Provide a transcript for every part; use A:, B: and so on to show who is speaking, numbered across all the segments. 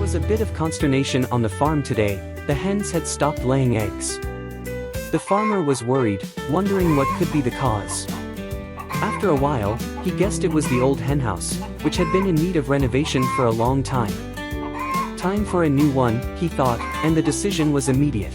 A: was a bit of consternation on the farm today. The hens had stopped laying eggs. The farmer was worried, wondering what could be the cause. After a while, he guessed it was the old henhouse, which had been in need of renovation for a long time. Time for a new one, he thought, and the decision was immediate.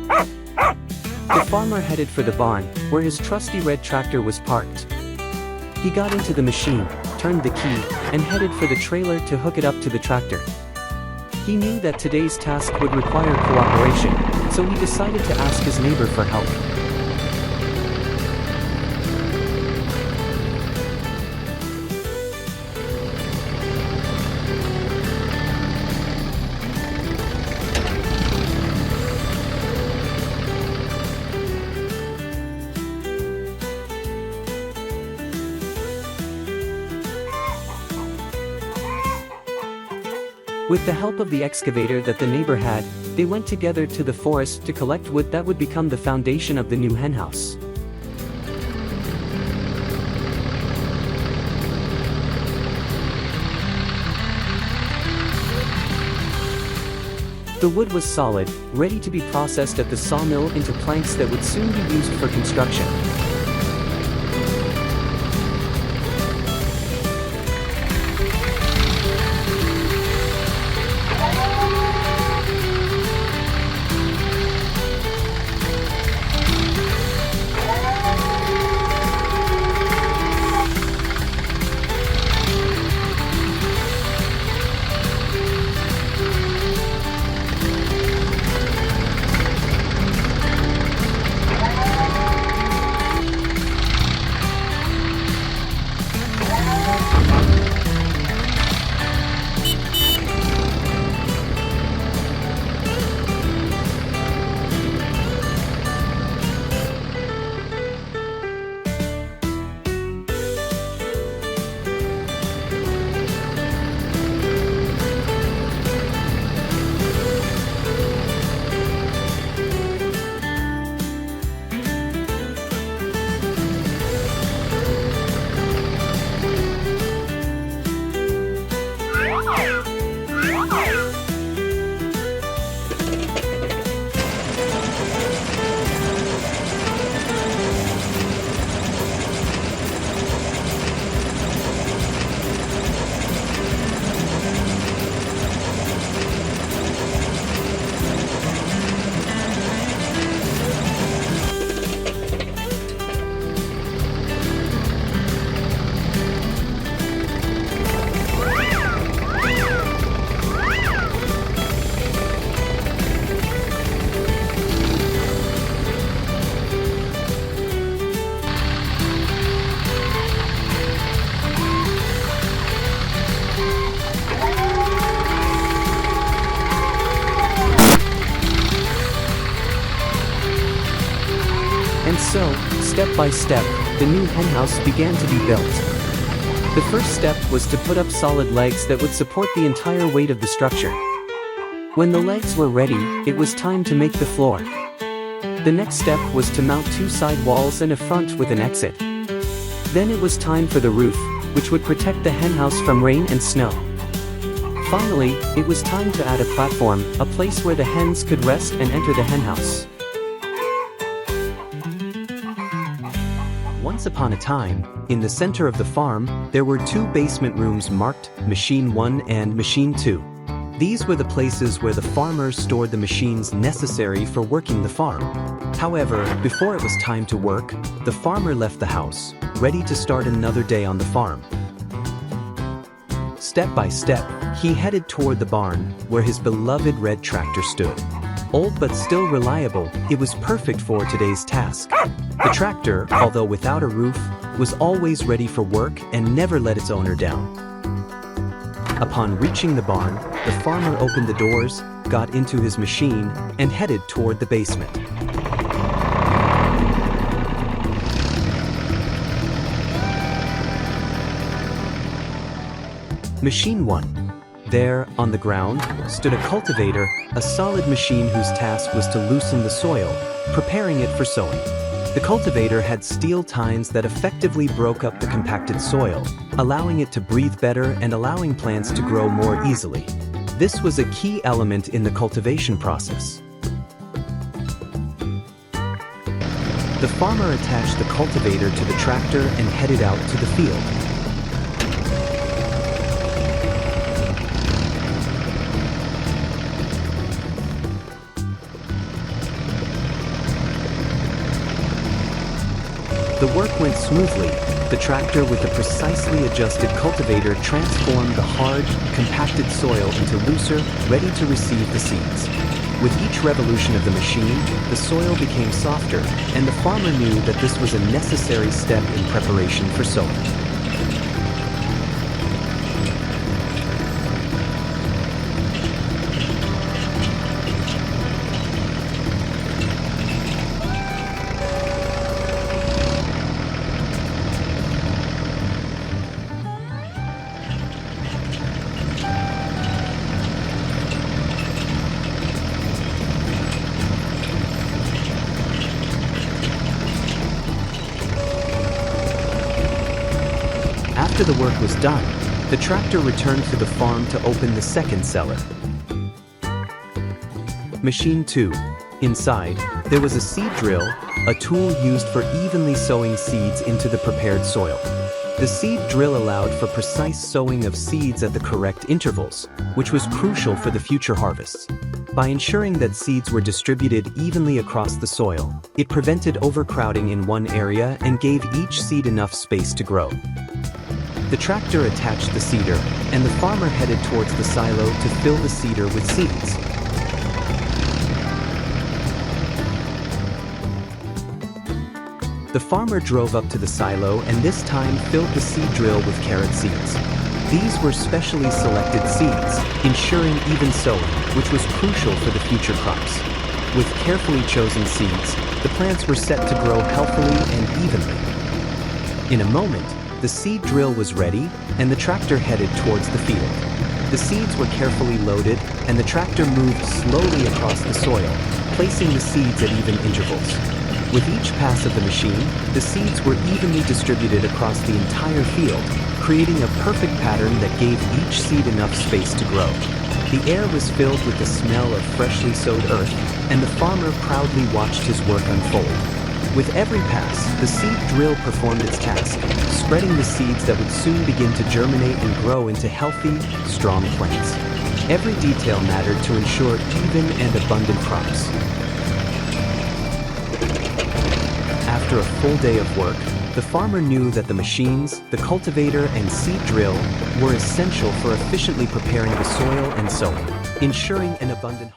A: The farmer headed for the barn, where his trusty red tractor was parked. He got into the machine, turned the key, and headed for the trailer to hook it up to the tractor. He knew that today's task would require cooperation, so he decided to ask his neighbor for help. With the help of the excavator that the neighbor had, they went together to the forest to collect wood that would become the foundation of the new henhouse. The wood was solid, ready to be processed at the sawmill into planks that would soon be used for construction. And so, step by step, the new henhouse began to be built. The first step was to put up solid legs that would support the entire weight of the structure. When the legs were ready, it was time to make the floor. The next step was to mount two side walls and a front with an exit. Then it was time for the roof, which would protect the henhouse from rain and snow. Finally, it was time to add a platform, a place where the hens could rest and enter the henhouse. Once upon a time, in the center of the farm, there were two basement rooms marked Machine 1 and Machine 2. These were the places where the farmers stored the machines necessary for working the farm. However, before it was time to work, the farmer left the house, ready to start another day on the farm. Step by step, he headed toward the barn, where his beloved red tractor stood. Old but still reliable, it was perfect for today's task. The tractor, although without a roof, was always ready for work and never let its owner down. Upon reaching the barn, the farmer opened the doors, got into his machine, and headed toward the basement. Machine 1. There, on the ground, stood a cultivator, a solid machine whose task was to loosen the soil, preparing it for sowing. The cultivator had steel tines that effectively broke up the compacted soil, allowing it to breathe better and allowing plants to grow more easily. This was a key element in the cultivation process. The farmer attached the cultivator to the tractor and headed out to the field. The work went smoothly. The tractor with a precisely adjusted cultivator transformed the hard, compacted soil into looser, ready to receive the seeds. With each revolution of the machine, the soil became softer, and the farmer knew that this was a necessary step in preparation for sowing. After the work was done, the tractor returned to the farm to open the second cellar. Machine 2. Inside, there was a seed drill, a tool used for evenly sowing seeds into the prepared soil. The seed drill allowed for precise sowing of seeds at the correct intervals, which was crucial for the future harvests. By ensuring that seeds were distributed evenly across the soil, it prevented overcrowding in one area and gave each seed enough space to grow. The tractor attached the seeder, and the farmer headed towards the silo to fill the seeder with seeds. The farmer drove up to the silo and this time filled the seed drill with carrot seeds. These were specially selected seeds, ensuring even sowing, which was crucial for the future crops. With carefully chosen seeds, the plants were set to grow healthily and evenly. In a moment, the seed drill was ready, and the tractor headed towards the field. The seeds were carefully loaded, and the tractor moved slowly across the soil, placing the seeds at even intervals. With each pass of the machine, the seeds were evenly distributed across the entire field, creating a perfect pattern that gave each seed enough space to grow. The air was filled with the smell of freshly sowed earth, and the farmer proudly watched his work unfold. With every pass, the seed drill performed its task, spreading the seeds that would soon begin to germinate and grow into healthy, strong plants. Every detail mattered to ensure even and abundant crops. After a full day of work, the farmer knew that the machines, the cultivator, and seed drill were essential for efficiently preparing the soil and sowing, ensuring an abundant